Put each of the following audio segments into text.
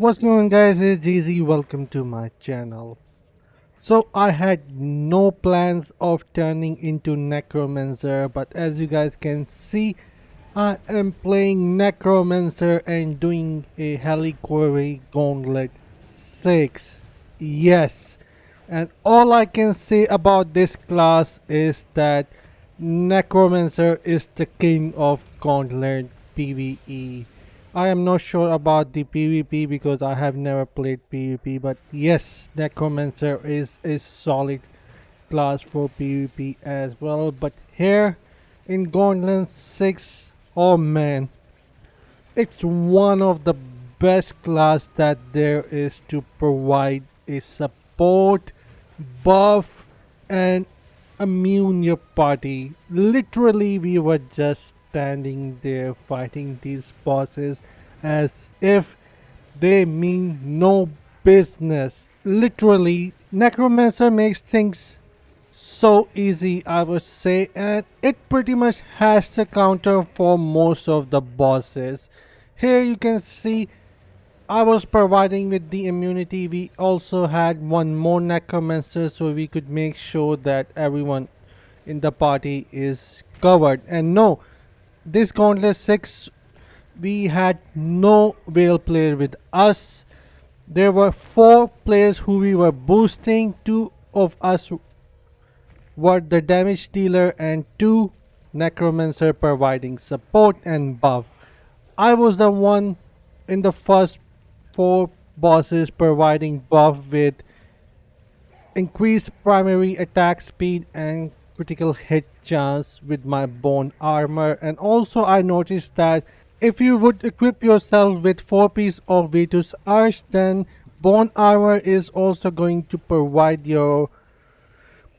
What's going on, guys? It's GZ. Welcome to my channel. So I had no plans of turning into Necromancer, but as you guys can see, I am playing Necromancer and doing a Heliquary Gauntlet 6. Yes, and all I can say about this class is that Necromancer is the king of Gauntlet PvE. I am not sure about the PvP because I have never played PvP, but yes, Necromancer is a solid class for PvP as well. But here in Gauntlet 6, oh man, it's one of the best class that there is to provide a support, buff, and immune your party. Literally, we were just standing there fighting these bosses as if they mean no business. Literally, Necromancer makes things so easy, I would say, and it pretty much has the counter for most of the bosses. Here you can see I was providing with the immunity. We also had one more Necromancer so we could make sure that everyone in the party is covered. And no, this Gauntlet 6, we had no whale player with us. There were 4 players who we were boosting. 2 of us were the damage dealer and 2 Necromancer providing support and buff. I was the one in the first 4 bosses providing buff with increased primary attack speed and critical hit chance with my bone armor. And also I noticed that if you would equip yourself with 4 pieces of Vitus Arch, then bone armor is also going to provide your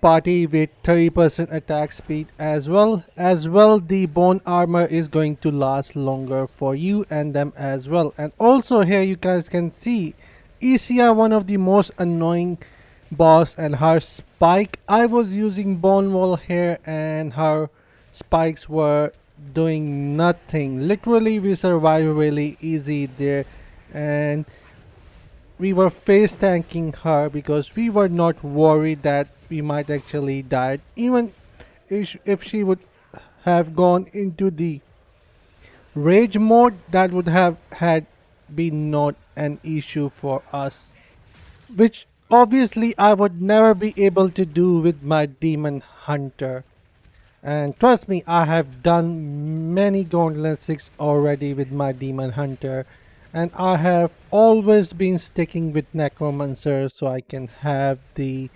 party with 30% attack speed as well. The bone armor is going to last longer for you and them as well. And also here you guys can see Isia, one of the most annoying boss, and her spike. I was using bone wall here and her spikes were doing nothing. Literally we survived really easy there, and we were face tanking her because we were not worried that we might actually die. Even if she would have gone into the rage mode, that would have had been not an issue for us, which obviously I would never be able to do with my demon hunter. And trust me, I have done many Gauntlet 6 already with my demon hunter, and I have always been sticking with Necromancer so I can have the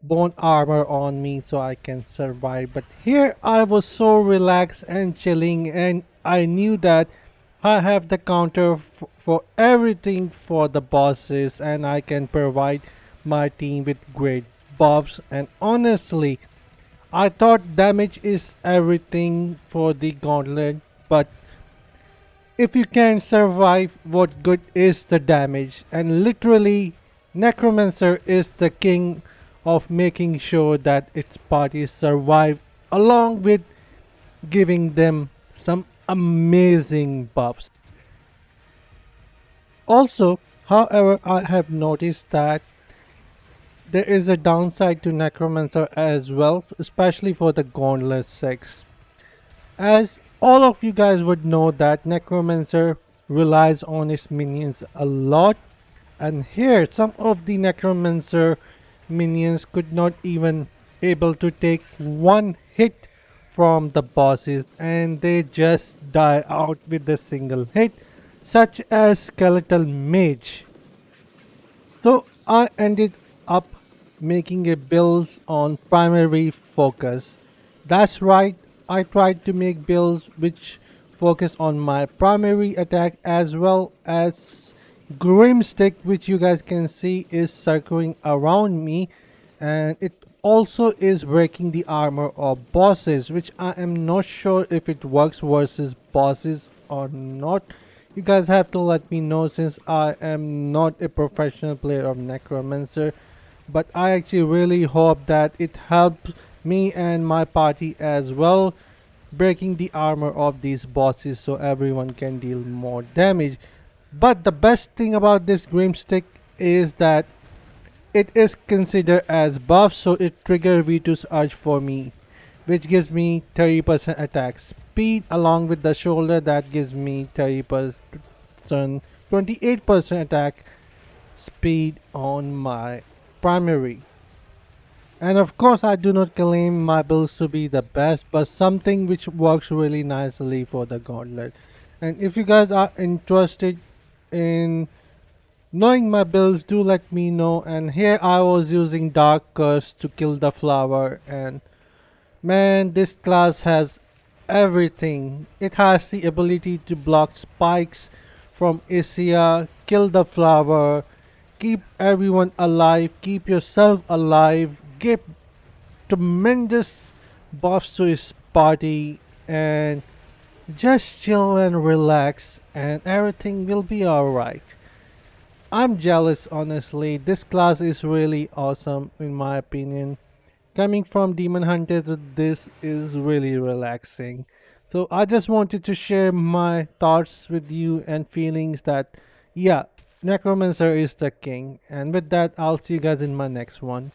bone armor on me so I can survive. But here I was so relaxed and chilling, and I knew that I have the counter for everything for the bosses, and I can provide my team with great buffs. And honestly, I thought damage is everything for the gauntlet, but if you can survive, what good is the damage? And literally, Necromancer is the king of making sure that its parties survive, along with giving them some amazing buffs. Also, however, I have noticed that there is a downside to Necromancer as well, especially for the Gauntlet 6. As all of you guys would know that Necromancer relies on its minions a lot, and here some of the Necromancer minions could not even able to take one hit from the bosses and they just die out with a single hit, such as Skeletal Mage. So I ended up making a build on primary focus. That's right, I tried to make builds which focus on my primary attack as well as Grimstick, which you guys can see is circling around me, and it also is breaking the armor of bosses, which I am not sure if it works versus bosses or not. You guys have to let me know since I am not a professional player of Necromancer, but I actually really hope that it helps me and my party as well, breaking the armor of these bosses so everyone can deal more damage. But the best thing about this Grimstick is that it is considered as buff, so it triggers V2's Urge for me, which gives me 30% attack speed, along with the shoulder that gives me 30%, 28% attack speed on my primary. And of course, I do not claim my builds to be the best, but something which works really nicely for the Gauntlet. And if you guys are interested in knowing my builds, do let me know. And here I was using Dark Curse to kill the flower, and man, this class has everything. It has the ability to block spikes from Isia, kill the flower, keep everyone alive, keep yourself alive, give tremendous buffs to his party, and just chill and relax, and everything will be alright. I'm jealous, honestly. This class is really awesome, in my opinion. Coming from Demon Hunter to this is really relaxing. So I just wanted to share my thoughts with you and feelings that, yeah, Necromancer is the king. And with that, I'll see you guys in my next one.